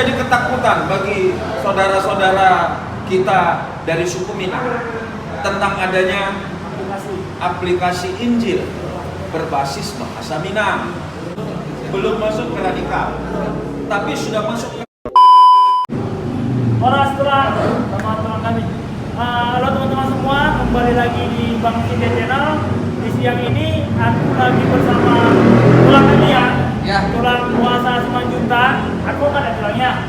menjadi ketakutan bagi saudara-saudara kita dari suku Minang tentang adanya aplikasi Injil berbasis bahasa Minang? Belum masuk ke radikal, tapi sudah masuk ke orang setelah teman-teman kami. Halo teman-teman semua, kembali lagi di Bang Cinde Channel. Di siang ini aku lagi bersama tulang kami ya, tulang puasa Simanjuntak. Aku kan ada tulangnya,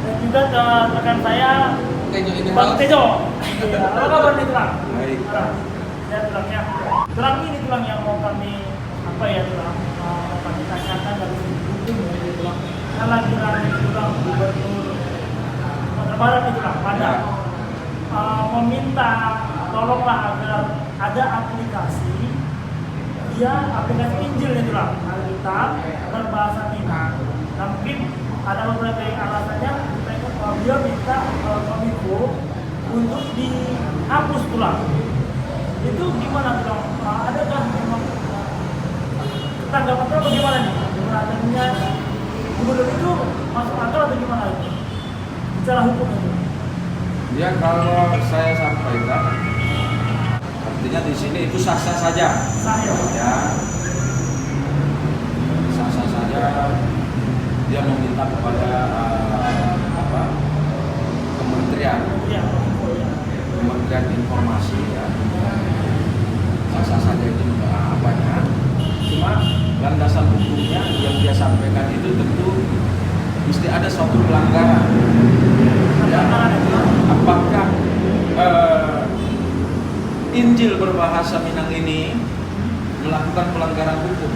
dan juga rekan saya Bang Tejo. Apa kabar nih tulang? baik. Ya tulangnya. Tulang ini tulang yang mau kami tulang kami tanyakan dari hukum ya tulang. Kalau tulang gubernur Sumatera Barat itu lah pada meminta tolonglah agar ada aplikasi Injil itu lah Alkitab berbahasa Minang. Nah mungkin ada beberapa alasannya dia minta Kominfo untuk dihapus tulang. Itu gimana tulang? Adakah memang tanggapan tulang bagaimana nih? Adanya gubernur itu masuk akal atau gimana itu? Secara hukum itu? Ya, kalau saya sampaikan, artinya di sini itu sah-sah saja. Sah ya? Ya, sah-sah saja. Dia meminta kepada Kementerian Informasi ya. Sah-sah saja itu apanya. Cuma landasan hukumnya yang dia sampaikan itu tentu mesti ada suatu pelanggaran. Ya, apakah Injil berbahasa Minang ini melakukan pelanggaran hukum?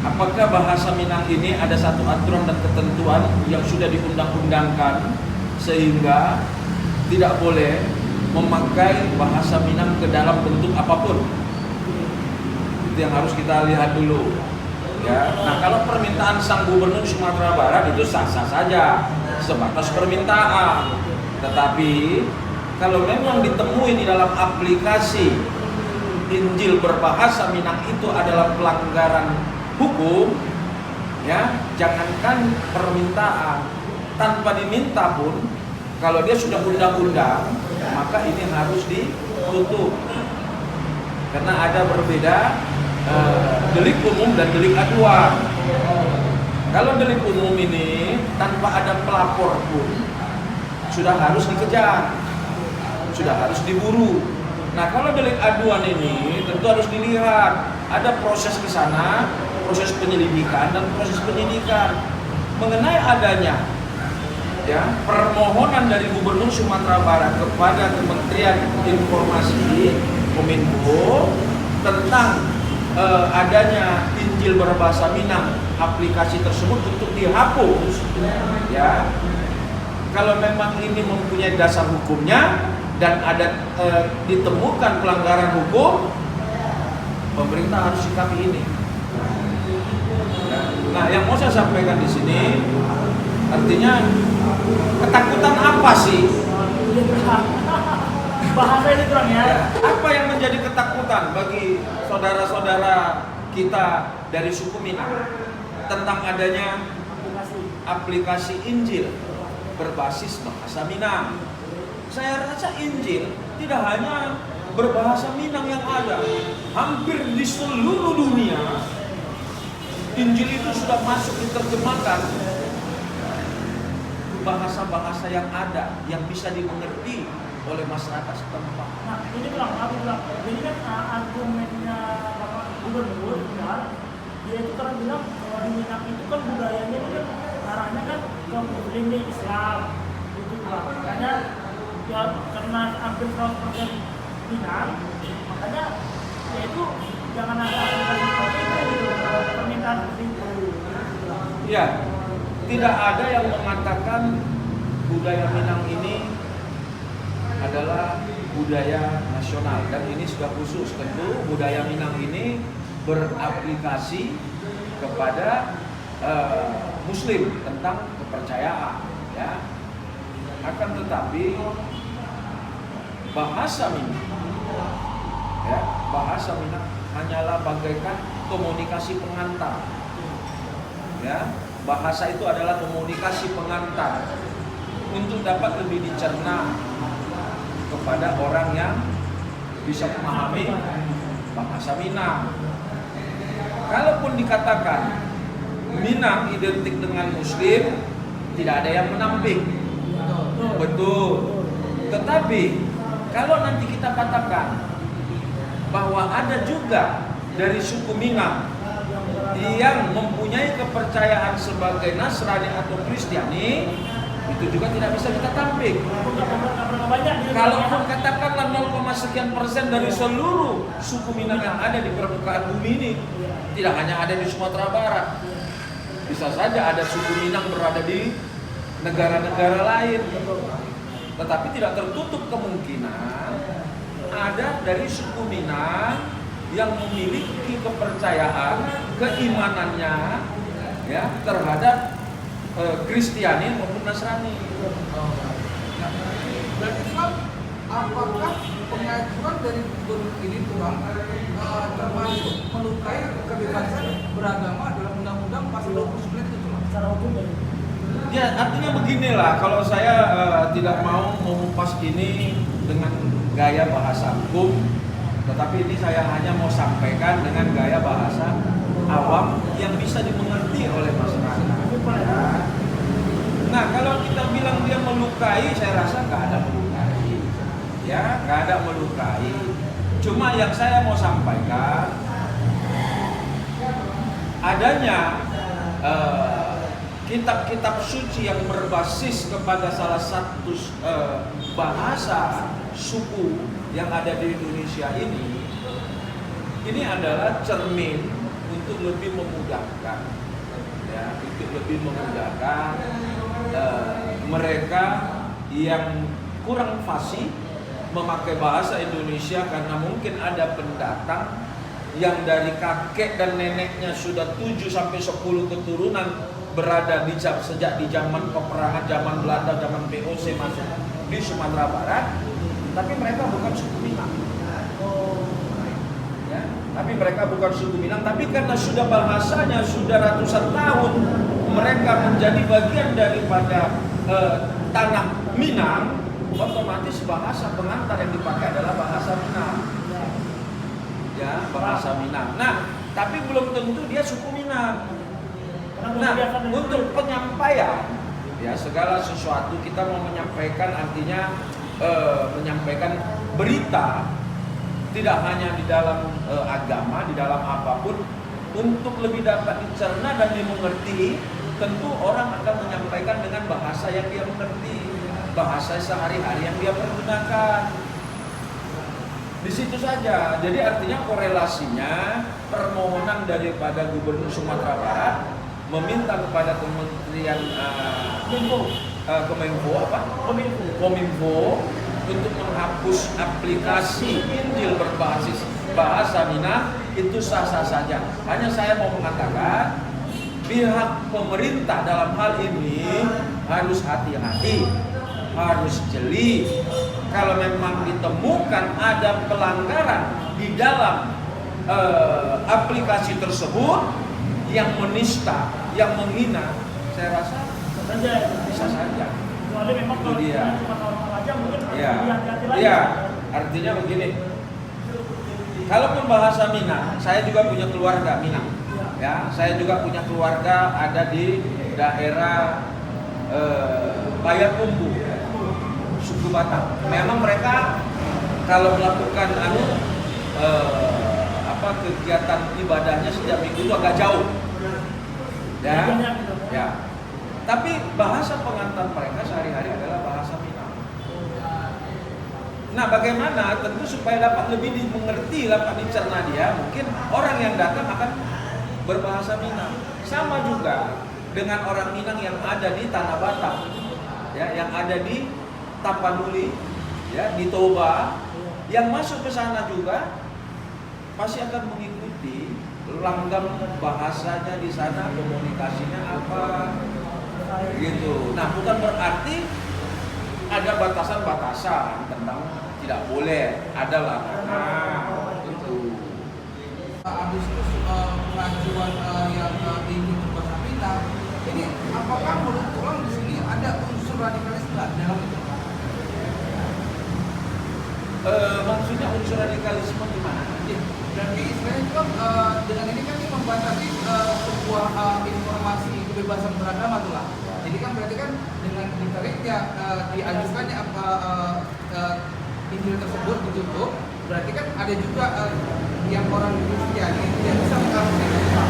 Apakah bahasa Minang ini ada satu aturan dan ketentuan yang sudah diundang-undangkan sehingga tidak boleh memakai bahasa Minang ke dalam bentuk apapun? Itu yang harus kita lihat dulu. Ya, nah kalau permintaan sang gubernur Sumatera Barat itu sah-sah saja, sebatas permintaan. Tetapi kalau memang ditemui di dalam aplikasi Injil berbahasa Minang itu adalah pelanggaran hukum, ya jangankan permintaan, tanpa diminta pun, kalau dia sudah undang-undang, maka ini harus ditutup. Karena ada berbeda delik umum dan delik aduan. Kalau delik umum ini tanpa ada pelapor pun sudah harus dikejar, sudah harus diburu. Nah kalau delik aduan ini tentu harus dilihat, ada proses ke sana, proses penyelidikan dan proses penyidikan mengenai adanya ya permohonan dari Gubernur Sumatera Barat kepada Kementerian Informasi Kominfo tentang adanya Injil berbahasa Minang, aplikasi tersebut untuk dihapus. Ya, kalau memang ini mempunyai dasar hukumnya dan ada ditemukan pelanggaran hukum, pemerintah harus sikapi ini. Ya. Nah, yang mau saya sampaikan di sini, artinya ketakutan apa sih? Bahasa ini kurang ya. Apa yang menjadi ketakutan bagi saudara-saudara kita dari suku Minang tentang adanya aplikasi Injil berbasis bahasa Minang? Saya rasa Injil tidak hanya berbahasa Minang yang ada, hampir di seluruh dunia Injil itu sudah masuk diterjemahkan bahasa-bahasa yang ada yang bisa dimengerti oleh masyarakat setempat. Nah, ini bilang, jadi kan argumennya Bapak Gubernur dia itu karena bilang bahwa di Minang itu kan budayanya itu kan arahnya kan ke Muslim nih, Islam gitu lah. Makanya ya karena hampir 100% Minang, makanya ya itu jangan ada aplikasi seperti itu gitu, permintaan seperti itu. Ya, tidak ada yang mengatakan budaya Minang ini adalah budaya nasional dan ini sudah khusus. Tentu budaya Minang ini beraplikasi kepada Muslim tentang kepercayaan, ya. Akan tetapi bahasa Minang, ya, bahasa Minang hanyalah bagaikan komunikasi pengantar, ya. bahasa itu adalah komunikasi pengantar untuk dapat lebih dicerna kepada orang yang bisa memahami bahasa Minang. Kalaupun dikatakan Minang identik dengan Muslim, tidak ada yang menampik. Betul. Tetapi kalau nanti kita katakan bahwa ada juga dari suku Minang yang mempunyai kepercayaan sebagai Nasrani atau Kristiani, itu juga tidak bisa kita tampik. Kalaupun katakanlah 0,sekian% dari seluruh suku Minang yang ada di permukaan bumi ini, tidak hanya ada di Sumatera Barat, bisa saja ada suku Minang berada di negara-negara lain. Tetapi tidak tertutup kemungkinan ada dari suku Minang yang memiliki kepercayaan, keimanannya ya terhadap Kristiani maupun Nasrani. Berarti kan apakah pengajuan dari gubernur ini Tuhan termasuk melukai kebebasan beragama dalam undang-undang pasal 29 itu Tuhan? Secara hukum dari Ya artinya beginilah, kalau saya tidak mau mengupas ini dengan gaya bahasa hukum, tetapi ini saya hanya mau sampaikan dengan gaya bahasa awam yang bisa dimengerti oleh masyarakat. Nah kalau kita bilang dia melukai, saya rasa nggak ada melukai, ya nggak ada melukai. Cuma yang saya mau sampaikan adanya kitab-kitab suci yang berbasis kepada salah satu bahasa suku yang ada di Indonesia ini adalah cermin untuk lebih memudahkan, ya, untuk lebih memudahkan mereka yang kurang fasih memakai bahasa Indonesia karena mungkin ada pendatang yang dari kakek dan neneknya sudah 7-10 keturunan berada sejak di zaman peperangan, zaman Belanda, zaman VOC masuk di Sumatera Barat, tapi mereka bukan suku Minang. Ya, tapi mereka bukan suku Minang, tapi karena sudah bahasanya sudah ratusan tahun mereka menjadi bagian daripada tanah Minang, otomatis bahasa pengantar yang dipakai adalah bahasa Minang. Ya, bahasa Minang. Nah, tapi belum tentu dia suku Minang. Nah, untuk penyampaian, ya segala sesuatu kita mau menyampaikan, artinya menyampaikan berita tidak hanya di dalam agama, di dalam apapun, untuk lebih dapat dicerna dan dimengerti, tentu orang akan menyampaikan dengan bahasa yang dia mengerti, bahasa sehari-hari yang dia pergunakan. Di situ saja. Jadi artinya korelasinya permohonan daripada Gubernur Sumatera Barat meminta kepada Kementerian Kominfo untuk menghapus aplikasi Injil berbasis bahasa Minang, itu sah-sah saja. Hanya saya mau mengatakan pihak pemerintah dalam hal ini harus hati-hati, harus jeli. Kalau memang ditemukan ada pelanggaran di dalam aplikasi tersebut yang menista, yang menghina, saya rasa bisa saja. Soalnya memang itu dia. cuma normal aja mungkin Ya, hati-hati lagi. ya. Artinya begini. Kalaupun bahasa Minang, saya juga punya keluarga Minang. Ya, saya juga punya keluarga ada di daerah Payakumbuh, suku Batak. Memang mereka kalau melakukan kegiatan ibadahnya setiap minggu itu agak jauh, ya. Tapi bahasa pengantar mereka sehari-hari adalah bahasa Minang. Nah, bagaimana tentu supaya dapat lebih dimengerti, dapat dicerna dia, mungkin orang yang datang akan berbahasa Minang. Sama juga dengan orang Minang yang ada di Tanah Batak, ya, yang ada di Tapanuli, ya, di Toba, yang masuk ke sana juga pasti akan mengikuti langgam bahasanya di sana, komunikasinya apa, gitu. Nah, bukan berarti ada batasan-batasan tentang tidak boleh, adalah. Nah, itu. Habis itu pengajuan yang ingin berbahasa Minang, ini apakah menurut orang di sini ada unsur radikalisme nggak dalam itu? Maksudnya unsur radikalisme gimana? Berarti istilahnya itu dengan ini kan membatasi sebuah informasi kebebasan beragama tuh lah. Jadi kan berarti kan dengan ditariknya diajukannya Injil tersebut ditutup, berarti kan ada juga yang orang Kristiani tidak bisa mengakui Islam.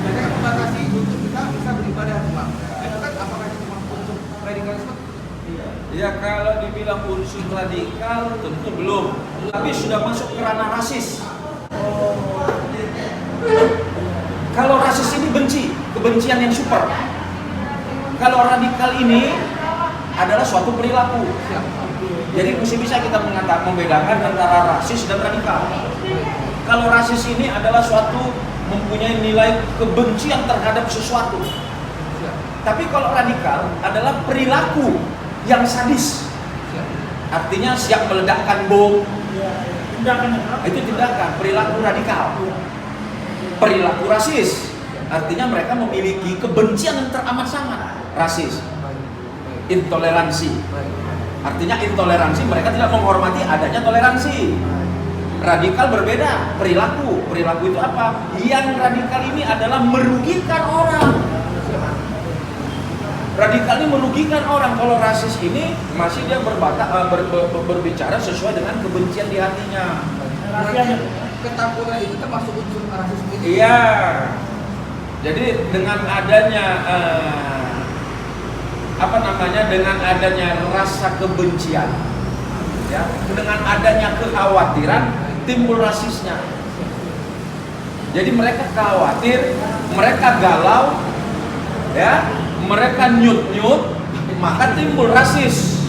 Berarti kan membatasi untuk kita bisa beribadah Islam. Itu kan apakah itu cuma unsur radikalisme? Ya kalau dibilang unsur radikal tentu belum, tapi sudah masuk ke ranah rasis. Kalau rasis ini benci, kebencian yang super. Kalau radikal ini adalah suatu perilaku. Jadi mesti bisa kita membedakan antara rasis dan radikal. Kalau rasis ini adalah suatu mempunyai nilai kebencian terhadap sesuatu. Tapi kalau radikal adalah perilaku yang sadis. Artinya siap meledakkan bom. Itu tindakan, perilaku radikal. Perilaku rasis artinya mereka memiliki kebencian yang teramat sangat. Rasis, intoleransi. Artinya intoleransi, mereka tidak menghormati adanya toleransi. Radikal berbeda, perilaku. Perilaku itu apa? Yang radikal ini adalah merugikan orang. Radikal ini merugikan orang. Kalau rasis ini masih dia berbicara sesuai dengan kebencian di hatinya. Ketakutan itu termasuk unsur rasisme itu? Iya. Jadi dengan adanya dengan adanya rasa kebencian, ya, dengan adanya kekhawatiran timbul rasisnya. Jadi mereka khawatir, mereka galau, ya, mereka nyut-nyut, maka timbul rasis.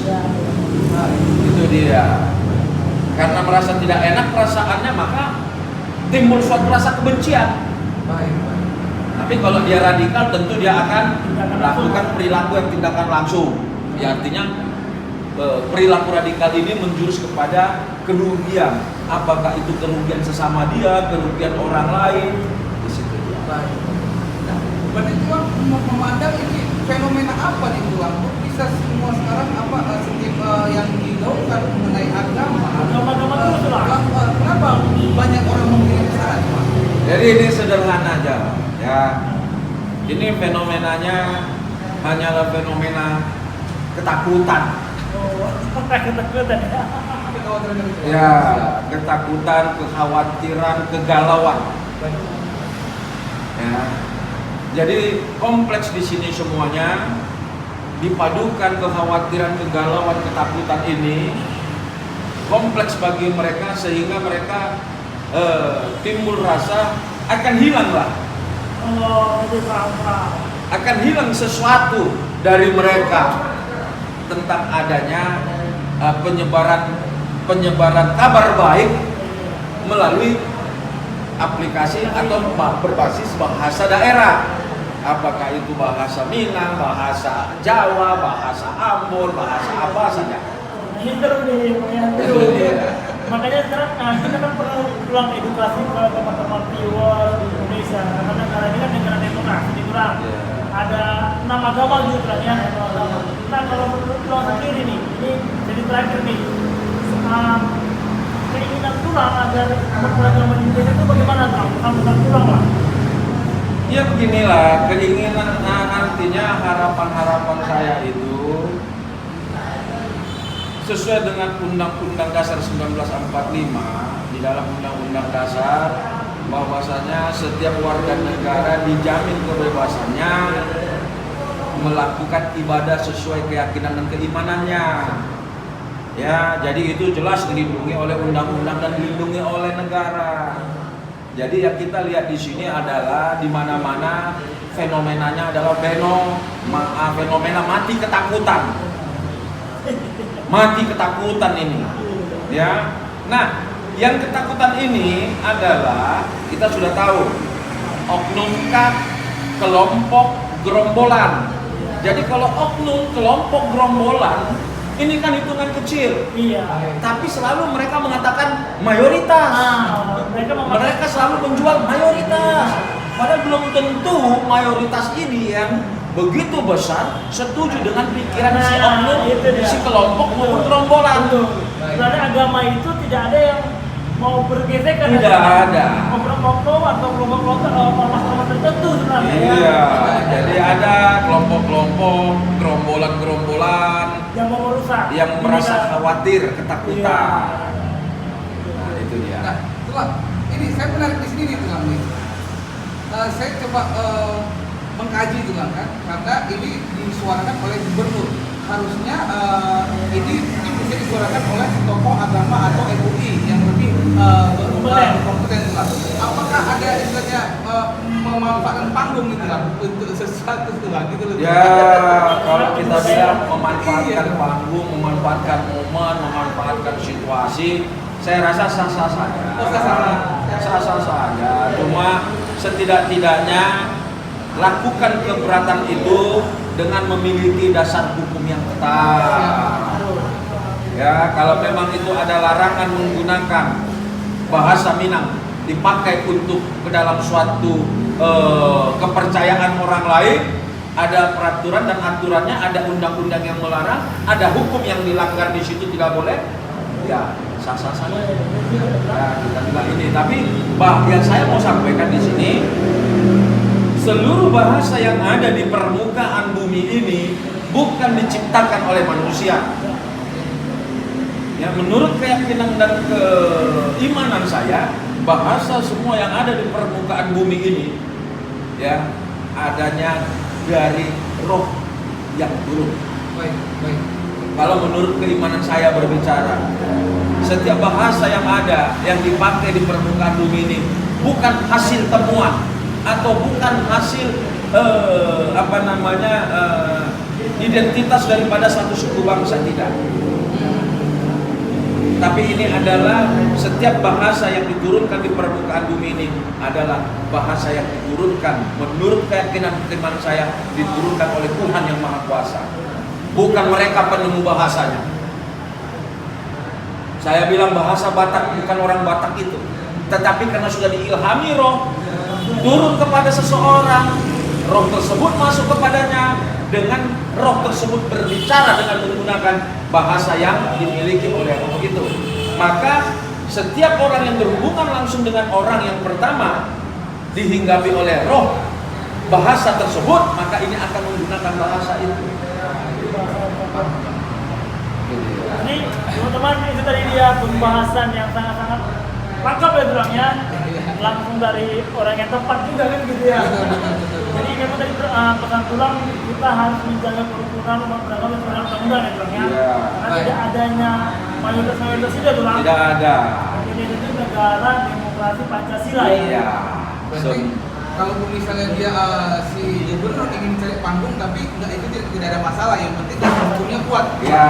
Nah, itu dia. Karena merasa tidak enak perasaannya, maka timbul suatu rasa kebencian. Baik. Tapi kalau dia radikal, tentu dia akan melakukan perilaku yang tindakan langsung. Ya, artinya perilaku radikal ini menjurus kepada kerugian. Apakah itu kerugian sesama dia, kerugian orang lain? Di situ dia. Baik. Nah, berarti Tuhan memandang ini fenomena apa nih Tuhan? Bisa semua sekarang setiap yang digaungkan mengenai agama terus lah. Kenapa banyak orang memilih ke sana Tuhan? Jadi ini sederhana aja, ya. Ini fenomenanya hanyalah fenomena ketakutan. Ketakutan ya. Ya, ketakutan, kekhawatiran, kegalauan. Ya. Jadi kompleks di sini semuanya dipadukan kekhawatiran, kegalauan, ketakutan ini kompleks bagi mereka sehingga mereka timbul rasa akan hilang lah. Akan hilang sesuatu dari mereka tentang adanya penyebaran kabar baik melalui aplikasi atau berbasis bahasa daerah. Apakah itu bahasa Minang, bahasa Jawa, bahasa Ambon, bahasa apa saja. Ini terus makanya sekarang kita kan perlu ulang edukasi ke teman-teman viewer di Indonesia, karena negara ini kan negara demokrasi di kurang. Ada 6 agama gitu kan ya. Nah kalau menurut lo sendiri nih, ini jadi terakhir nih, keinginan tulang agar beragama di Indonesia itu bagaimana tuh? Bukan tulang lah. Ya beginilah, keinginan nantinya harapan-harapan saya itu sesuai dengan Undang-Undang Dasar 1945. Di dalam Undang-Undang Dasar bahwasanya setiap warga negara dijamin kebebasannya melakukan ibadah sesuai keyakinan dan keimanannya. Ya, jadi itu jelas dilindungi oleh undang-undang dan dilindungi oleh negara. Jadi yang kita lihat di sini adalah di mana-mana fenomenanya adalah fenomena mati ketakutan. Mati ketakutan ini. Ya. Nah, yang ketakutan ini adalah kita sudah tahu oknum kelompok gerombolan. Jadi kalau oknum kelompok gerombolan ini kan hitungan kecil. Iya. Tapi selalu mereka mengatakan mayoritas. Mereka selalu menjual mayoritas. Padahal belum tentu mayoritas ini yang begitu besar setuju dengan pikiran si Nah, oknum, itu dia. si kelompok maupun gerombolan. Sebenarnya agama itu tidak ada yang mau bergesekan. Tidak ada. Oknum atau kelompok-kelompok ormas-ormas tertentu sebenarnya. Iya, jadi ada kelompok-kelompok, gerombolan-gerombolan Yang mau merusak. yang merasa Ini kan- khawatir, ketakutan. Iya. Nah, itu dia. Nah, itulah. Ini saya menarik di sini nih Tuhan nih. Saya coba mengkaji Tuhan kan, karena ini disuarakan oleh gubernur. Harusnya ini bisa disuarakan oleh tokoh agama atau MUI yang lebih kompeten Tuhan. Apakah ada istilahnya memanfaatkan panggung gitu lah untuk sesuatu Tuhan gitu loh. Ya, kalau kita bilang memanfaatkan Iya. panggung, memanfaatkan momen, memanfaatkan situasi, saya rasa sah-sah saja. Oh, sah-sah. Sah-sah saja. Cuma setidak-tidaknya lakukan keberatan itu dengan memiliki dasar hukum yang ketat. Ya, kalau memang itu ada larangan menggunakan bahasa Minang dipakai untuk ke dalam suatu kepercayaan orang lain, ada peraturan dan aturannya, ada undang-undang yang melarang, ada hukum yang dilanggar di situ tidak boleh, ya sah-sah saja. Ya, kita bilang ini. Tapi yang saya mau sampaikan di sini, seluruh bahasa yang ada di permukaan bumi ini bukan diciptakan oleh manusia. Ya, menurut keyakinan dan keimanan saya, bahasa semua yang ada di permukaan bumi ini, ya, adanya dari roh yang turun. Baik, baik. Kalau menurut keimanan saya berbicara, setiap bahasa yang ada yang dipakai di permukaan bumi ini bukan hasil temuan atau bukan hasil identitas daripada satu suku bangsa, tidak. Tapi ini adalah setiap bahasa yang diturunkan di permukaan bumi ini adalah bahasa yang diturunkan menurut keyakinan iman saya, diturunkan oleh Tuhan yang Maha Kuasa. Bukan mereka penemu bahasanya. Saya bilang bahasa Batak bukan orang Batak itu, tetapi karena sudah diilhami roh, turun kepada seseorang, roh tersebut masuk kepadanya, dengan roh tersebut berbicara dengan menggunakan bahasa yang dimiliki oleh roh itu. Maka setiap orang yang berhubungan langsung dengan orang yang pertama dihinggapi oleh roh bahasa tersebut, maka ini akan menggunakan bahasa itu. Ini teman-teman, itu tadi dia pembahasan yang sangat-sangat lengkap ya bilangnya, langsung dari orang yang tepat juga kan gitu ya. Jadi memang tadi pesan tulang kita harus menjaga kerukunan umat beragama sesuai undang-undang ya bilangnya. Karena tidak adanya mayoritas itu tulang. Tidak ada. Jadi itu negara demokrasi Pancasila ya. Iya. Berarti kalau misalnya dia si gubernur ingin cari panggung tapi itu tidak ada masalah, yang penting hukumnya kuat. Ya,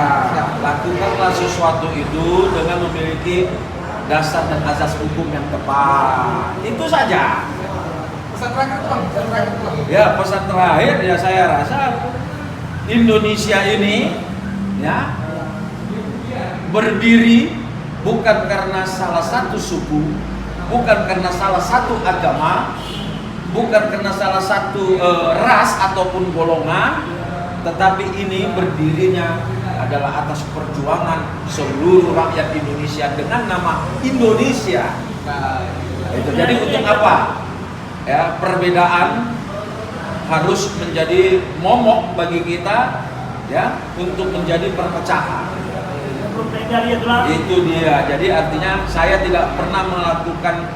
lakukanlah sesuatu itu dengan memiliki dasar dan asas hukum yang tepat. Itu saja. Pesan terakhir Bang, pesan terakhir Bang. Ya, pesan terakhir ya saya rasa Indonesia ini ya berdiri bukan karena salah satu suku, bukan karena salah satu agama, bukan karena salah satu ras ataupun golongan, tetapi ini berdirinya adalah atas perjuangan seluruh rakyat Indonesia dengan nama Indonesia. Nah, Itu. Jadi untuk apa? Ya, perbedaan harus menjadi momok bagi kita, ya, untuk menjadi perpecahan. Itu dia. Jadi artinya saya tidak pernah melakukan,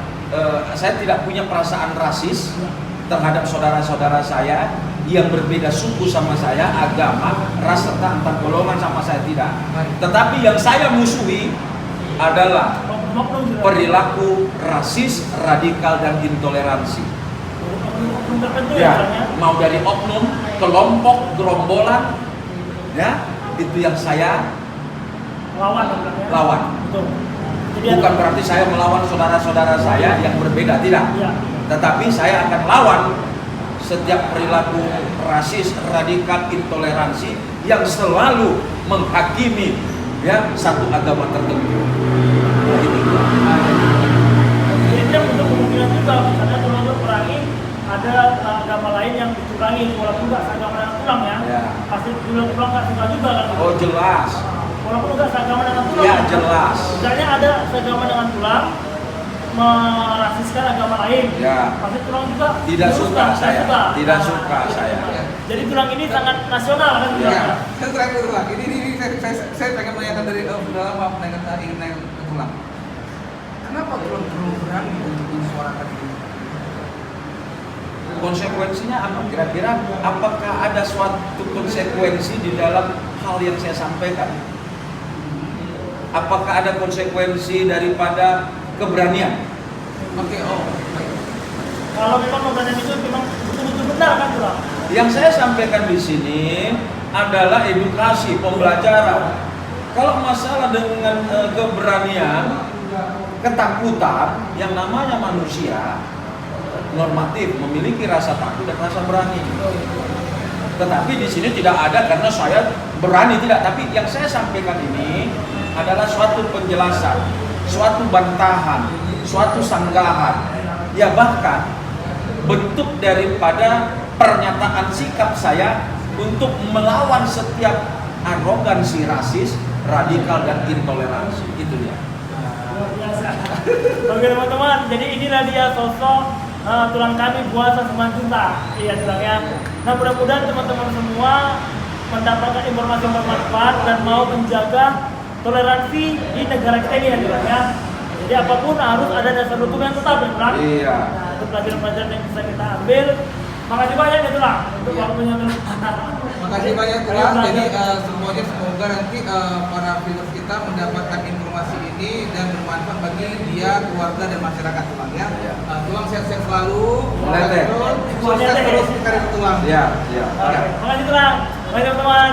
saya tidak punya perasaan rasis terhadap saudara-saudara saya yang berbeda suku sama saya, agama, ras serta antar golongan sama saya, tidak. Tetapi yang saya musuhi adalah perilaku rasis, radikal dan intoleransi. Ya, mau dari oknum, kelompok, gerombolan, ya, itu yang saya lawan. Bukan berarti saya melawan saudara-saudara saya yang berbeda, tidak. Tetapi saya akan lawan setiap perilaku rasis, radikal, intoleransi yang selalu menghakimi, ya, satu agama tertentu. Jadi untuk kemungkinan juga misalnya kalau perangi ada agama lain yang dicurangi walaupun nggak agama yang tulang ya. Ya. Pasti tulang nggak suka juga kan. Oh jelas. Walaupun nggak seagama dengan tulang. Ya jelas. Misalnya ada seagama dengan tulang merasiskan agama lain. Ya. Pasti tulang juga Tidak suka saya. Tidak Nah, suka saya. Jadi tulang ini sangat nasional kan. Ya. Ya, saya terakhir tulang. Ini saya pengen menanyakan dari dalam apa menanyakan ingin nanya ke tulang. Kenapa tulang terlalu berani untuk mensuarakan ini? Konsekuensinya apa kira-kira? Apakah ada suatu konsekuensi di dalam hal yang saya sampaikan? Apakah ada konsekuensi daripada keberanian? Oke, oh, baik. Kalau memang keberanian itu memang betul-betul benar kan tulang. Yang saya sampaikan di sini adalah edukasi, pembelajaran. Kalau masalah dengan keberanian, ketakutan, yang namanya manusia normatif memiliki rasa takut dan rasa berani. Tetapi di sini tidak ada karena saya berani tidak. Tapi yang saya sampaikan ini adalah suatu penjelasan, suatu bantahan, suatu sanggahan. Ya bahkan bentuk daripada pernyataan sikap saya untuk melawan setiap arogansi rasis, radikal dan intoleransi. Itu dia. Luar biasa. Oke teman-teman, jadi inilah dia sosok tulang kami Buasa Simanjuntak. Iya tulang ya. Nah mudah-mudahan teman-teman semua mendapatkan informasi yang bermanfaat dan mau menjaga toleransi di negara kita ini ya tulang ya. Jadi apapun harus ada dasar hukum yang tetap ya tulang. Iya. Nah, itu pelajaran-pelajaran yang bisa kita ambil. Makasih banyak ya tulang untuk waktunya tulang. Makasih banyak tulang. Jadi semuanya semoga nanti para viewers kita mendapatkan informasi ini dan bermanfaat bagi dia, keluarga dan masyarakat tulang ya. Iya. Tulang sehat-sehat selalu. Melete. Sukses terus karir tulang. Iya, iya. Oke, makasih tulang. Makasih teman-teman.